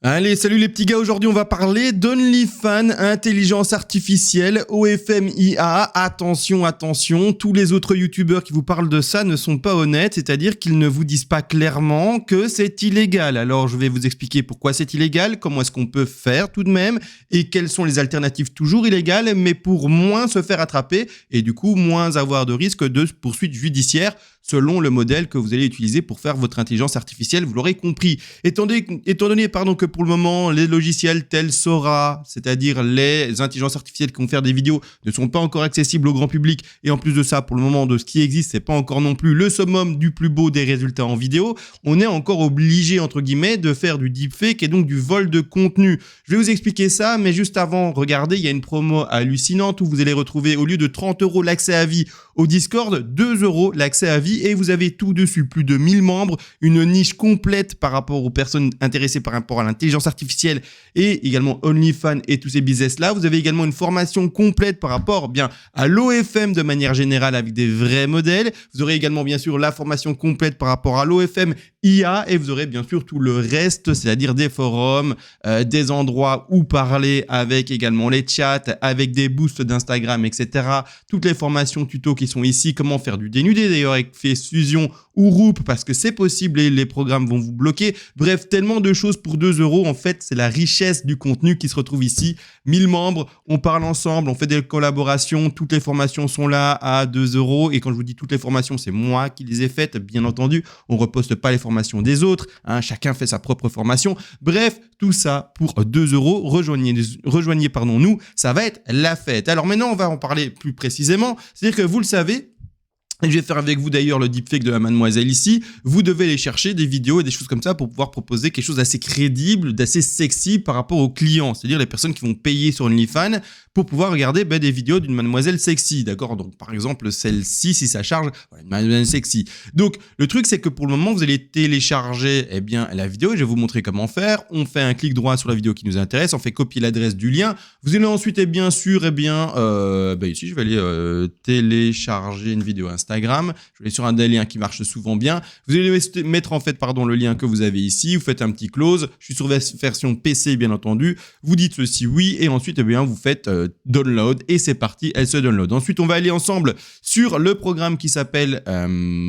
Allez, salut les petits gars, aujourd'hui on va parler d'OnlyFans, intelligence artificielle, OFM IA. Attention, attention, tous les autres youtubeurs qui vous parlent de ça ne sont pas honnêtes, c'est-à-dire qu'ils ne vous disent pas clairement que c'est illégal. Alors je vais vous expliquer pourquoi c'est illégal, comment est-ce qu'on peut faire tout de même, et quelles sont les alternatives toujours illégales, mais pour moins se faire attraper, et du coup moins avoir de risque de poursuite judiciaire, selon le modèle que vous allez utiliser pour faire votre intelligence artificielle, vous l'aurez compris. Étant donné que pour le moment, les logiciels tels Sora, c'est-à-dire les intelligences artificielles qui vont faire des vidéos, ne sont pas encore accessibles au grand public, et en plus de ça, pour le moment, de ce qui existe, c'est pas encore non plus le summum du plus beau des résultats en vidéo, on est encore obligé, entre guillemets, de faire du deepfake et donc du vol de contenu. Je vais vous expliquer ça, mais juste avant, regardez, il y a une promo hallucinante où vous allez retrouver, au lieu de 30 € l'accès à vie au Discord, 2 € l'accès à vie, et vous avez tout dessus, plus de 1000 membres, une niche complète par rapport aux personnes intéressées par rapport à l'intelligence artificielle et également OnlyFans et tous ces business-là. Vous avez également une formation complète par rapport bien à l'OFM de manière générale avec des vrais modèles. Vous aurez également bien sûr la formation complète par rapport à l'OFM IA et vous aurez bien sûr tout le reste, c'est-à-dire des forums, des endroits où parler avec également les chats, avec des boosts d'Instagram, etc. Toutes les formations tutos qui sont ici, comment faire du dénudé d'ailleurs avec Fusion ou Roop parce que c'est possible et les programmes vont vous bloquer. Bref, tellement de choses pour 2 €. En fait, c'est la richesse du contenu qui se retrouve ici. 1000 membres, on parle ensemble, on fait des collaborations, toutes les formations sont là à 2 €. Et quand je vous dis toutes les formations, c'est moi qui les ai faites, bien entendu. On reposte pas les formations des autres, hein, chacun fait sa propre formation. Bref, tout ça pour 2 €. Rejoignez nous, ça va être la fête. Alors maintenant, on va en parler plus précisément. C'est-à-dire que vous le savez, et je vais faire avec vous d'ailleurs le deepfake de la mademoiselle ici. Vous devez aller chercher des vidéos et des choses comme ça pour pouvoir proposer quelque chose d'assez crédible, d'assez sexy par rapport aux clients. C'est-à-dire les personnes qui vont payer sur OnlyFans pour pouvoir regarder des vidéos d'une mademoiselle sexy. D'accord? Donc par exemple celle-ci, si ça charge, voilà, une mademoiselle sexy. Donc le truc c'est que pour le moment vous allez télécharger la vidéo et je vais vous montrer comment faire. On fait un clic droit sur la vidéo qui nous intéresse, on fait copier l'adresse du lien. Vous allez ensuite ici je vais aller télécharger une vidéo Instagram. Je vais aller sur un des liens qui marche souvent bien. Vous allez mettre le lien que vous avez ici. Vous faites un petit close. Je suis sur version PC bien entendu. Vous dites ceci oui et ensuite vous faites download et c'est parti. Elle se download. Ensuite on va aller ensemble sur le programme qui s'appelle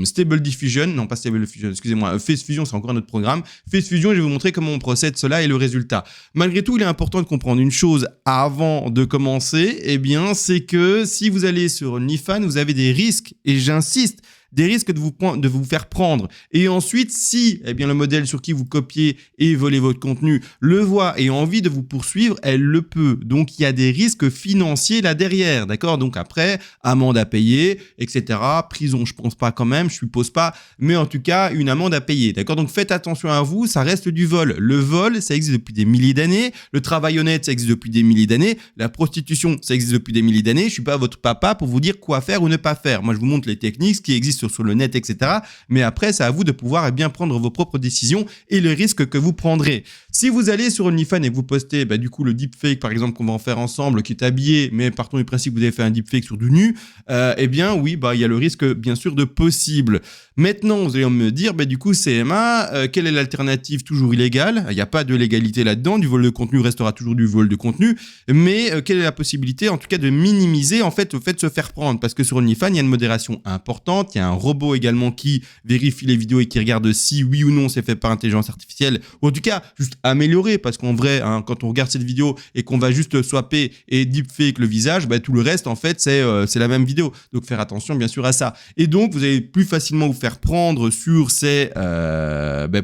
Stable Diffusion. Non pas Stable Diffusion, excusez-moi. Face Fusion c'est encore un autre programme. Face Fusion je vais vous montrer comment on procède cela et le résultat. Malgré tout il est important de comprendre une chose avant de commencer. C'est que si vous allez sur OnlyFans vous avez des risques et j'insiste, des risques de vous faire prendre. Et ensuite, si le modèle sur qui vous copiez et volez votre contenu le voit et a envie de vous poursuivre, elle le peut. Donc, il y a des risques financiers là derrière, d'accord? Donc après, amende à payer, etc. Prison, je pense pas quand même, je suppose pas. Mais en tout cas, une amende à payer, d'accord? Donc, faites attention à vous, ça reste du vol. Le vol, ça existe depuis des milliers d'années. Le travail honnête, ça existe depuis des milliers d'années. La prostitution, ça existe depuis des milliers d'années. Je suis pas votre papa pour vous dire quoi faire ou ne pas faire. Moi, je vous montre les techniques, ce qui existe sur le net, etc. Mais après, c'est à vous de pouvoir prendre vos propres décisions et le risque que vous prendrez. Si vous allez sur OnlyFans et que vous postez le deepfake, par exemple, qu'on va en faire ensemble, qui est habillé, mais partons du principe que vous avez fait un deepfake sur du nu, il y a le risque, bien sûr, de possible. Maintenant, vous allez me dire, du coup, CMA, quelle est l'alternative toujours illégale? Il n'y a pas de légalité là-dedans, du vol de contenu restera toujours du vol de contenu, mais quelle est la possibilité, en tout cas, de minimiser, le fait de se faire prendre? Parce que sur OnlyFans, il y a une modération importante, il y a un robot également qui vérifie les vidéos et qui regarde si oui ou non c'est fait par intelligence artificielle, ou en tout cas, juste amélioré, parce qu'en vrai, quand on regarde cette vidéo et qu'on va juste swapper et deepfake le visage, tout le reste, en fait, c'est la même vidéo. Donc, faire attention, bien sûr, à ça. Et donc, vous allez plus facilement vous faire prendre sur ces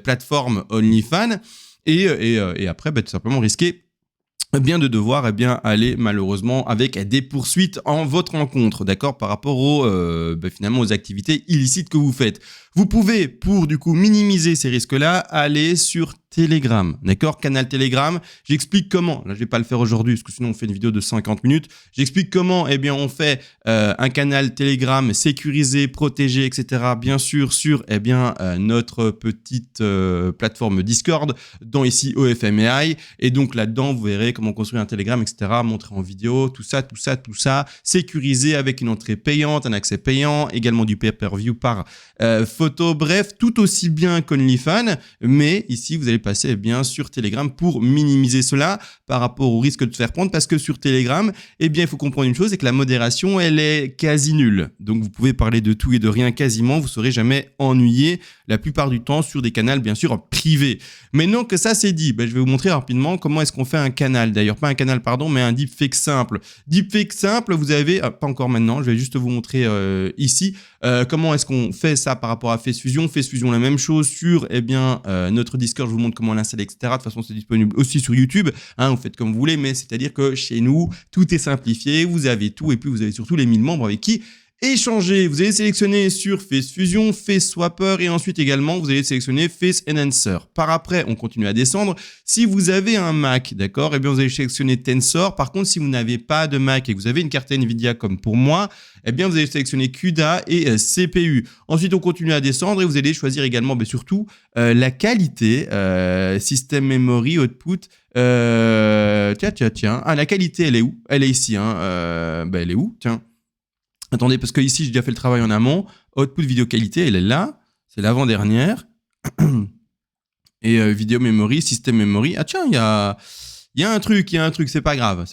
plateformes OnlyFans et après, tout simplement risquer de devoir aller malheureusement avec des poursuites en votre encontre, d'accord, par rapport finalement aux activités illicites que vous faites. Vous pouvez, pour du coup minimiser ces risques-là, aller sur Telegram, d'accord, canal Telegram. J'explique comment. Là, je vais pas le faire aujourd'hui parce que sinon on fait une vidéo de 50 minutes. J'explique comment, on fait un canal Telegram sécurisé, protégé, etc. Bien sûr sur notre petite plateforme Discord, dans ici OFM AI. Et donc là-dedans, vous verrez comment construire un Telegram, etc. Montrer en vidéo, tout ça, sécurisé avec une entrée payante, un accès payant, également du pay-per-view par photo, bref, tout aussi bien qu'OnlyFans, mais ici, vous allez passer eh bien sur Telegram pour minimiser cela par rapport au risque de se faire prendre, parce que sur Telegram, eh bien il faut comprendre une chose, c'est que la modération elle est quasi nulle. Donc vous pouvez parler de tout et de rien quasiment, vous serez jamais ennuyé la plupart du temps sur des canaux bien sûr privés. Maintenant que ça c'est dit, je vais vous montrer rapidement comment est-ce qu'on fait un canal. D'ailleurs pas un canal pardon, mais un deepfake simple. Deepfake simple, vous avez pas encore maintenant, je vais juste vous montrer ici comment est-ce qu'on fait ça par rapport à FaceFusion. FaceFusion la même chose sur notre Discord, je vous montre comment l'installer, etc. De toute façon c'est disponible aussi sur YouTube, vous faites comme vous voulez, mais c'est-à-dire que chez nous tout est simplifié, vous avez tout et puis vous avez surtout les 1000 membres avec qui échanger. Vous allez sélectionner sur FaceFusion, FaceSwapper et ensuite également vous allez sélectionner FaceEnhancer. Par après, on continue à descendre. Si vous avez un Mac, d'accord, vous allez sélectionner Tensor. Par contre, si vous n'avez pas de Mac et que vous avez une carte Nvidia comme pour moi, vous allez sélectionner CUDA et CPU. Ensuite, on continue à descendre et vous allez choisir également, surtout, la qualité, System Memory, Output. Tiens. La qualité, elle est où? Elle est ici. Elle est où? Tiens. Attendez, parce que ici, j'ai déjà fait le travail en amont. Output vidéo qualité, elle est là. C'est l'avant-dernière. Et vidéo memory, système memory. Ah tiens, il y a un truc, c'est pas grave.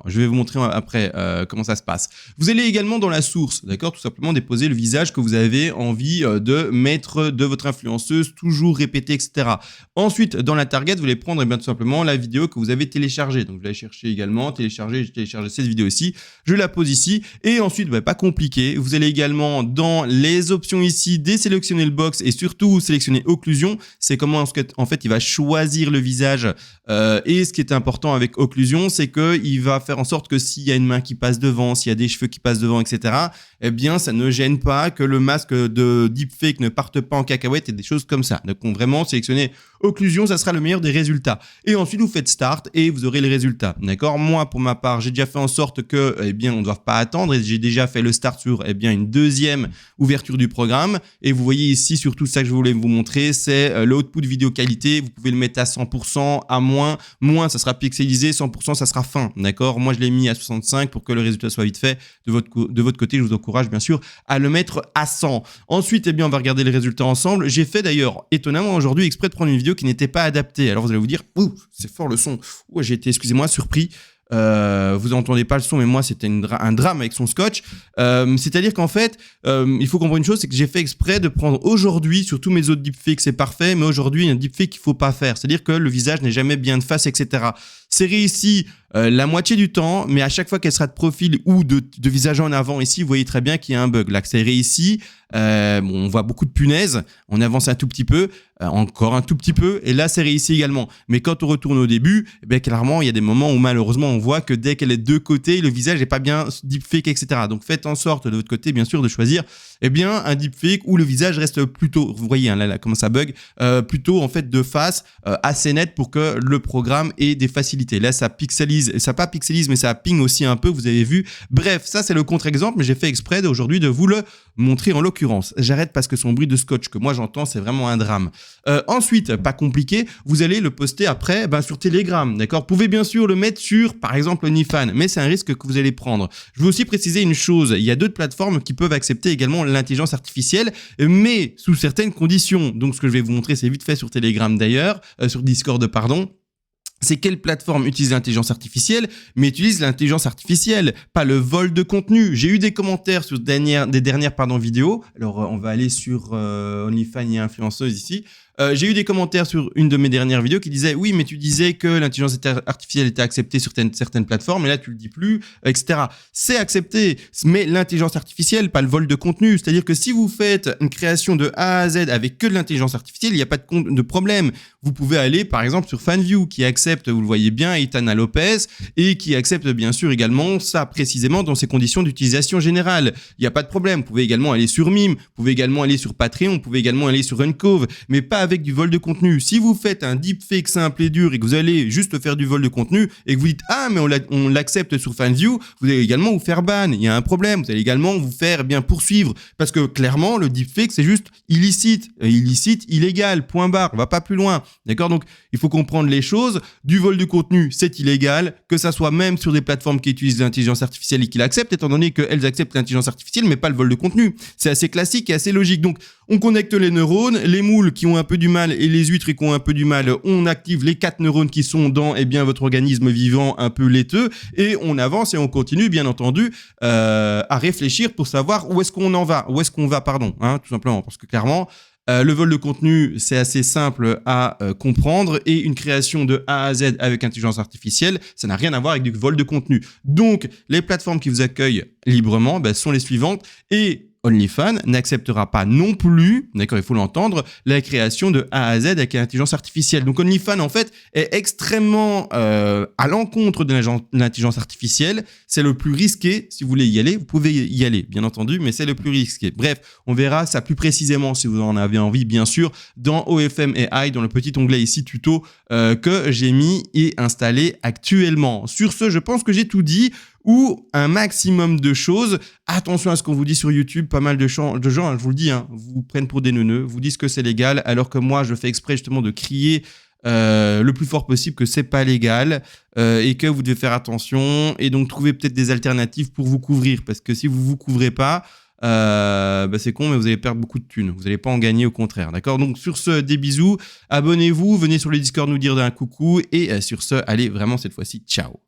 Je vais vous montrer après comment ça se passe. Vous allez également dans la source, d'accord, tout simplement déposer le visage que vous avez envie de mettre de votre influenceuse, toujours répéter, etc. Ensuite, dans la target, vous allez prendre tout simplement la vidéo que vous avez téléchargée. Donc, je vais aller chercher également, j'ai téléchargé cette vidéo ici, je la pose ici. Et ensuite, pas compliqué, vous allez également dans les options ici, désélectionner le box et surtout sélectionner occlusion. C'est comment en fait, il va choisir le visage et ce qui est important avec occlusion, c'est que il va faire en sorte que s'il y a une main qui passe devant, s'il y a des cheveux qui passent devant, etc., ça ne gêne pas que le masque de deepfake ne parte pas en cacahuète et des choses comme ça. Donc, vraiment sélectionner occlusion, ça sera le meilleur des résultats. Et ensuite, vous faites start et vous aurez les résultats. D'accord? Moi, pour ma part, j'ai déjà fait en sorte que, on ne doit pas attendre et j'ai déjà fait le start sur, une deuxième ouverture du programme. Et vous voyez ici, surtout ça que je voulais vous montrer, c'est le output vidéo qualité. Vous pouvez le mettre à 100%, à moins, ça sera pixelisé, 100%, ça sera fin. D'accord? Moi, je l'ai mis à 65 pour que le résultat soit vite fait. De votre côté, je vous encourage, bien sûr, à le mettre à 100. Ensuite, on va regarder les résultats ensemble. J'ai fait d'ailleurs, étonnamment, aujourd'hui, exprès de prendre une vidéo qui n'était pas adaptée. Alors, vous allez vous dire, c'est fort le son. J'ai été, excusez-moi, surpris. Vous n'entendez pas le son, mais moi c'était un drame avec son scotch. C'est-à-dire qu'en fait, il faut comprendre une chose, c'est que j'ai fait exprès de prendre aujourd'hui, sur tous mes autres deepfakes c'est parfait, mais aujourd'hui il y a un deepfake qu'il faut pas faire. C'est-à-dire que le visage n'est jamais bien de face, etc. C'est réussi la moitié du temps, mais à chaque fois qu'elle sera de profil ou de visage en avant, ici vous voyez très bien qu'il y a un bug. Là, c'est réussi. On voit beaucoup de punaises. On avance un tout petit peu, encore un tout petit peu, et là c'est réussi également. Mais quand on retourne au début, clairement il y a des moments où malheureusement on voit que dès qu'elle est de deux côtés, le visage n'est pas bien deepfake, etc. Donc faites en sorte de votre côté bien sûr de choisir un deepfake où le visage reste plutôt, vous voyez là comment ça bug, plutôt en fait de face, assez net pour que le programme ait des facilités. Là ça pixelise, ça pas pixelise mais ça ping aussi un peu, vous avez vu. Bref, ça c'est le contre-exemple, mais j'ai fait exprès aujourd'hui de vous le montrer en l'occurrence. J'arrête parce que son bruit de scotch que moi j'entends, c'est vraiment un drame. Ensuite, pas compliqué, vous allez le poster après sur Telegram, d'accord? Vous pouvez bien sûr le mettre sur, par exemple, OnlyFans, mais c'est un risque que vous allez prendre. Je veux aussi préciser une chose, il y a d'autres plateformes qui peuvent accepter également l'intelligence artificielle, mais sous certaines conditions. Donc, ce que je vais vous montrer, c'est vite fait sur Telegram d'ailleurs, sur Discord, pardon. C'est quelle plateforme utilise l'intelligence artificielle, mais utilise l'intelligence artificielle, pas le vol de contenu. J'ai eu des commentaires sur des dernières vidéos. Alors, on va aller sur OnlyFans et influenceuse ici. J'ai eu des commentaires sur une de mes dernières vidéos qui disaient « Oui, mais tu disais que l'intelligence artificielle était acceptée sur certaines plateformes, et là, tu le dis plus, etc. » C'est accepté, mais l'intelligence artificielle, pas le vol de contenu. C'est-à-dire que si vous faites une création de A à Z avec que de l'intelligence artificielle, il n'y a pas de problème. Vous pouvez aller, par exemple, sur FanView, qui accepte, vous le voyez bien, Itana Lopez, et qui accepte bien sûr également ça précisément dans ses conditions d'utilisation générale. Il n'y a pas de problème. Vous pouvez également aller sur Mime, vous pouvez également aller sur Patreon, vous pouvez également aller sur Uncove, mais pas avec du vol de contenu. Si vous faites un deepfake simple et dur et que vous allez juste faire du vol de contenu et que vous dites « Ah, mais on l'accepte sur FanView », vous allez également vous faire ban. Il y a un problème. Vous allez également vous faire poursuivre parce que clairement, le deepfake, c'est juste illicite. Illicite, illégal, point barre. On va pas plus loin. D'accord? Donc, il faut comprendre les choses. Du vol de contenu, c'est illégal, que ça soit même sur des plateformes qui utilisent l'intelligence artificielle et qui l'acceptent, étant donné qu'elles acceptent l'intelligence artificielle, mais pas le vol de contenu. C'est assez classique et assez logique. Donc, on connecte les neurones, les moules qui ont un peu du mal et les huîtres qui ont un peu du mal, on active les 4 neurones qui sont dans votre organisme vivant un peu laiteux et on avance et on continue bien entendu à réfléchir pour savoir où est-ce qu'on va, tout simplement, parce que clairement le vol de contenu, c'est assez simple à comprendre et une création de A à Z avec intelligence artificielle, ça n'a rien à voir avec du vol de contenu. Donc, les plateformes qui vous accueillent librement sont les suivantes et OnlyFans n'acceptera pas non plus, d'accord, il faut l'entendre, la création de A à Z avec l'intelligence artificielle. Donc OnlyFans, en fait, est extrêmement à l'encontre de l'intelligence artificielle. C'est le plus risqué. Si vous voulez y aller, vous pouvez y aller, bien entendu, mais c'est le plus risqué. Bref, on verra ça plus précisément, si vous en avez envie, bien sûr, dans OFM AI, dans le petit onglet ici, tuto, que j'ai mis et installé actuellement. Sur ce, je pense que j'ai tout dit, ou un maximum de choses. Attention à ce qu'on vous dit sur YouTube, pas mal de gens, je vous le dis, vous prennent pour des neuneux, vous disent que c'est légal, alors que moi, je fais exprès justement de crier le plus fort possible que c'est pas légal et que vous devez faire attention et donc trouver peut-être des alternatives pour vous couvrir, parce que si vous vous couvrez pas, c'est con, mais vous allez perdre beaucoup de thunes. Vous n'allez pas en gagner, au contraire. D'accord? Donc, sur ce, des bisous. Abonnez-vous, venez sur le Discord nous dire un coucou. Et sur ce, allez, vraiment, cette fois-ci, ciao.